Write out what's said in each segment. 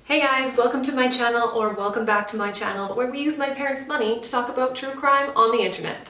Hey guys, welcome to my channel, or welcome back to my channel, where we use my parents' money to talk about true crime on the internet.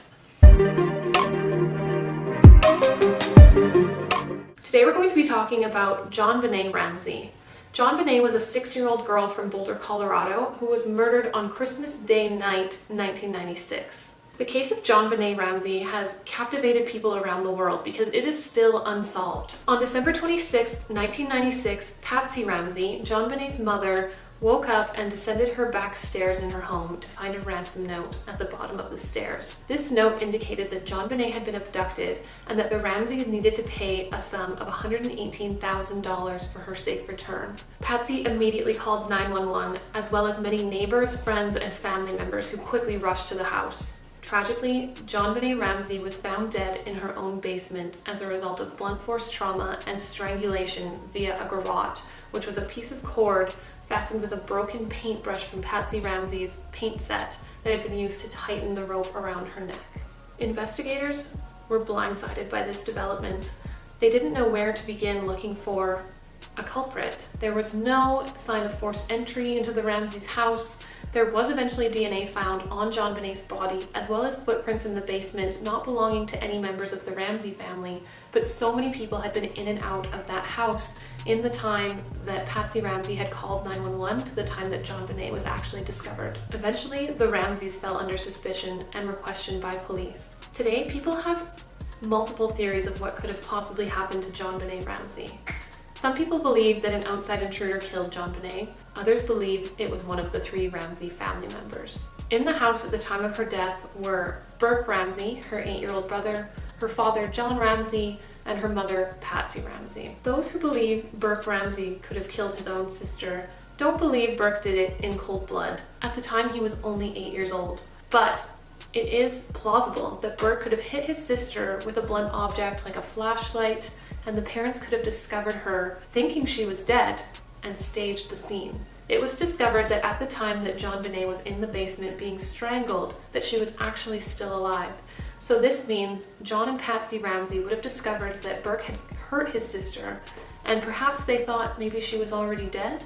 Today we're going to be talking about JONBENET Ramsey. JONBENET was a 6-year-old girl from Boulder, Colorado, who was murdered on Christmas Day night, 1996. The case of JONBENET Ramsey has captivated people around the world because it is still unsolved. On December 26, 1996, Patsy Ramsey, JONBENET's mother, woke up and descended her back stairs in her home to find a ransom note at the bottom of the stairs. This note indicated that JONBENET had been abducted and that the Ramseys needed to pay a sum of $118,000 for her safe return. Patsy immediately called 911, as well as many neighbors, friends, and family members who quickly rushed to the house. Tragically, JONBENET Ramsey was found dead in her own basement as a result of blunt force trauma and strangulation via a garrote, which was a piece of cord fastened with a broken paintbrush from Patsy Ramsey's paint set that had been used to tighten the rope around her neck. Investigators were blindsided by this development. They didn't know where to begin looking for a culprit. There was no sign of forced entry into the Ramseys' house. There was eventually DNA found on JONBENET's body, as well as footprints in the basement not belonging to any members of the Ramsey family, but so many people had been in and out of that house in the time that Patsy Ramsey had called 911 to the time that JONBENET was actually discovered. Eventually, the Ramseys fell under suspicion and were questioned by police. Today, people have multiple theories of what could have possibly happened to JONBENET Ramsey. Some people believe that an outside intruder killed JONBENET. Others believe it was one of the 3 Ramsey family members. In the house at the time of her death were Burke Ramsey, her 8-year-old brother, her father John Ramsey, and her mother Patsy Ramsey. Those who believe Burke Ramsey could have killed his own sister don't believe Burke did it in cold blood. At the time, he was only 8 years old. But it is plausible that Burke could have hit his sister with a blunt object like a flashlight, and the parents could have discovered her thinking she was dead and staged the scene. It was discovered that at the time that JONBENET was in the basement being strangled, that she was actually still alive. So this means John and Patsy Ramsey would have discovered that Burke had hurt his sister, and perhaps they thought maybe she was already dead.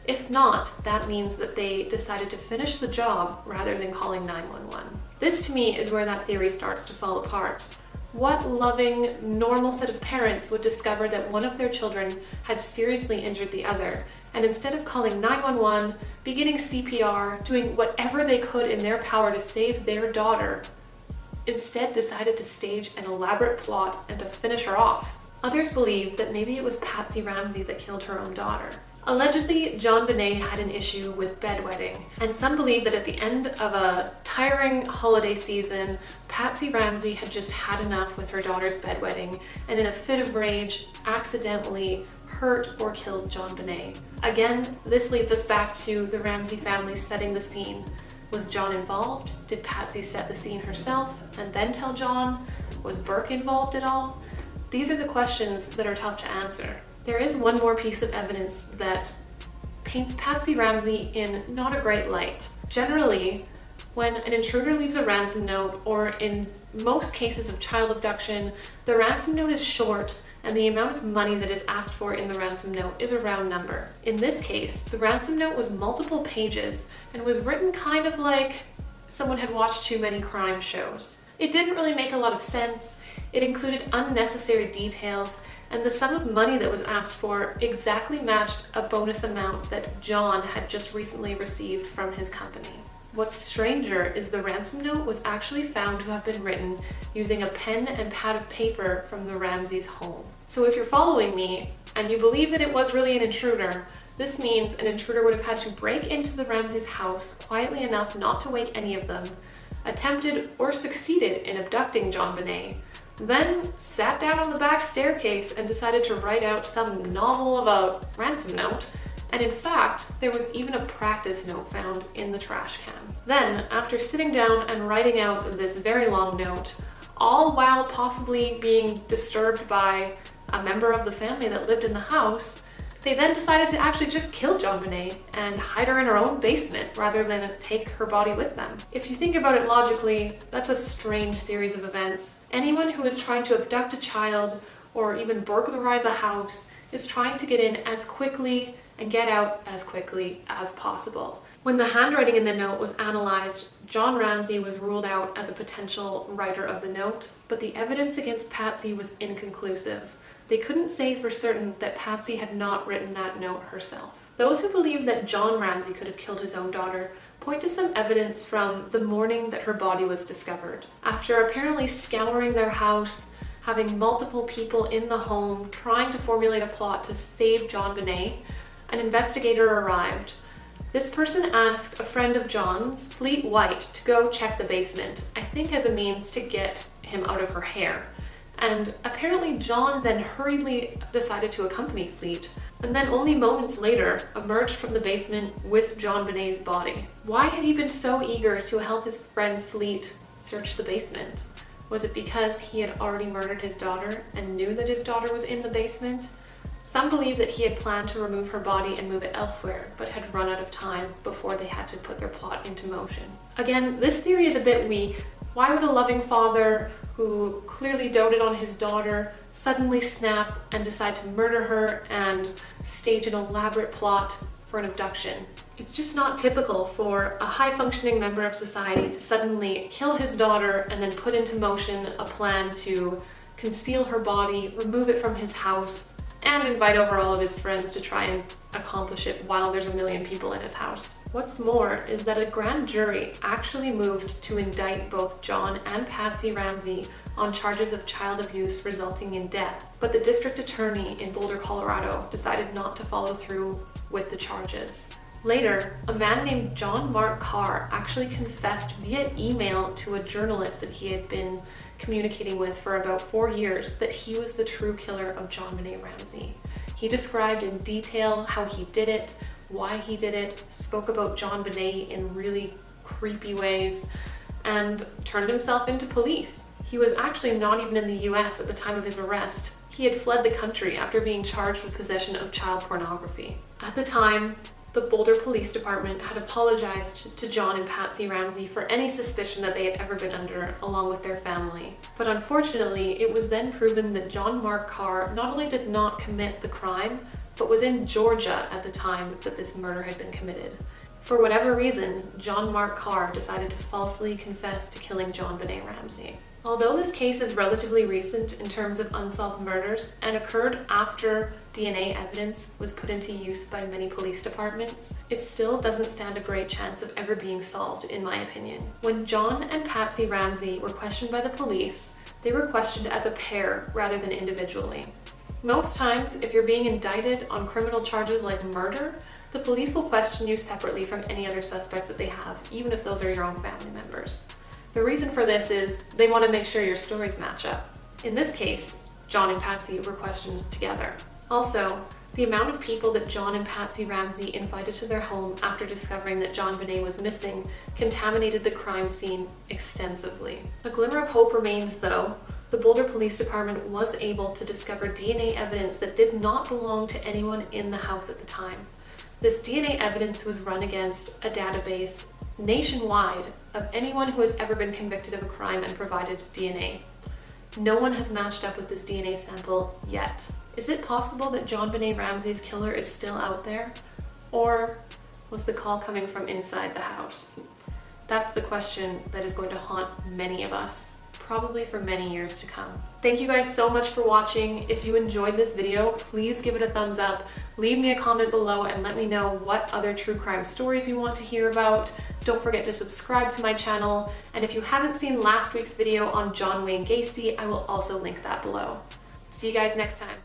If not, that means that they decided to finish the job rather than calling 911. This to me is where that theory starts to fall apart. What loving, normal set of parents would discover that one of their children had seriously injured the other, and instead of calling 911, beginning CPR, doing whatever they could in their power to save their daughter, instead decided to stage an elaborate plot and to finish her off? Others believe that maybe it was Patsy Ramsey that killed her own daughter. Allegedly, JONBENET had an issue with bedwetting, and some believe that at the end of a tiring holiday season, Patsy Ramsey had just had enough with her daughter's bedwetting, and in a fit of rage, accidentally hurt or killed JONBENET. Again, this leads us back to the Ramsey family setting the scene. Was John involved? Did Patsy set the scene herself and then tell John? Was Burke involved at all? These are the questions that are tough to answer. There is one more piece of evidence that paints Patsy Ramsey in not a great light. Generally, when an intruder leaves a ransom note, or in most cases of child abduction, the ransom note is short and the amount of money that is asked for in the ransom note is a round number. In this case, the ransom note was multiple pages and was written kind of like someone had watched too many crime shows. It didn't really make a lot of sense. It included unnecessary details, and the sum of money that was asked for exactly matched a bonus amount that John had just recently received from his company. What's stranger is the ransom note was actually found to have been written using a pen and pad of paper from the Ramseys' home. So if you're following me and you believe that it was really an intruder, this means an intruder would have had to break into the Ramseys' house quietly enough not to wake any of them, attempted or succeeded in abducting JONBENET, then sat down on the back staircase and decided to write out some novel of a ransom note, and in fact, there was even a practice note found in the trash can. Then, after sitting down and writing out this very long note, all while possibly being disturbed by a member of the family that lived in the house, they then decided to actually just kill JONBENET and hide her in her own basement rather than take her body with them. If you think about it logically, that's a strange series of events. Anyone who is trying to abduct a child or even burglarize a house is trying to get in as quickly and get out as quickly as possible. When the handwriting in the note was analyzed, John Ramsey was ruled out as a potential writer of the note, but the evidence against Patsy was inconclusive. They couldn't say for certain that Patsy had not written that note herself. Those who believe that John Ramsey could have killed his own daughter point to some evidence from the morning that her body was discovered. After apparently scouring their house, having multiple people in the home, trying to formulate a plot to save JonBenet, an investigator arrived. This person asked a friend of John's, Fleet White, to go check the basement, I think as a means to get him out of her hair. And apparently John then hurriedly decided to accompany Fleet, and then only moments later emerged from the basement with JonBenet's body. Why had he been so eager to help his friend Fleet search the basement? Was it because he had already murdered his daughter and knew that his daughter was in the basement? Some believe that he had planned to remove her body and move it elsewhere, but had run out of time before they had to put their plot into motion. Again, this theory is a bit weak. Why would a loving father who clearly doted on his daughter suddenly snap and decide to murder her and stage an elaborate plot for an abduction? It's just not typical for a high-functioning member of society to suddenly kill his daughter and then put into motion a plan to conceal her body, remove it from his house, and invite over all of his friends to try and accomplish it while there's a million people in his house. What's more is that a grand jury actually moved to indict both John and Patsy Ramsey on charges of child abuse resulting in death, but the district attorney in Boulder, Colorado decided not to follow through with the charges. Later, a man named John Mark Carr actually confessed via email to a journalist that he had been communicating with for about 4 years that he was the true killer of JonBenet Ramsey. He described in detail how he did it, why he did it, spoke about JonBenet in really creepy ways, and turned himself into police. He was actually not even in the US at the time of his arrest. He had fled the country after being charged with possession of child pornography. At the time, the Boulder Police Department had apologized to John and Patsy Ramsey for any suspicion that they had ever been under, along with their family. But unfortunately, it was then proven that John Mark Carr not only did not commit the crime, but was in Georgia at the time that this murder had been committed. For whatever reason, John Mark Carr decided to falsely confess to killing JonBenet Ramsey. Although this case is relatively recent in terms of unsolved murders and occurred after DNA evidence was put into use by many police departments, it still doesn't stand a great chance of ever being solved, in my opinion. When John and Patsy Ramsey were questioned by the police, they were questioned as a pair rather than individually. Most times, if you're being indicted on criminal charges like murder, the police will question you separately from any other suspects that they have, even if those are your own family members. The reason for this is they want to make sure your stories match up. In this case, John and Patsy were questioned together. Also, the amount of people that John and Patsy Ramsey invited to their home after discovering that JonBenet was missing contaminated the crime scene extensively. A glimmer of hope remains though. The Boulder Police Department was able to discover DNA evidence that did not belong to anyone in the house at the time. This DNA evidence was run against a database nationwide of anyone who has ever been convicted of a crime and provided DNA. No one has matched up with this DNA sample yet. Is it possible that JonBenet Ramsey's killer is still out there? Or was the call coming from inside the house? That's the question that is going to haunt many of us, probably for many years to come. Thank you guys so much for watching. If you enjoyed this video, please give it a thumbs up. Leave me a comment below and let me know what other true crime stories you want to hear about. Don't forget to subscribe to my channel. And if you haven't seen last week's video on John Wayne Gacy, I will also link that below. See you guys next time.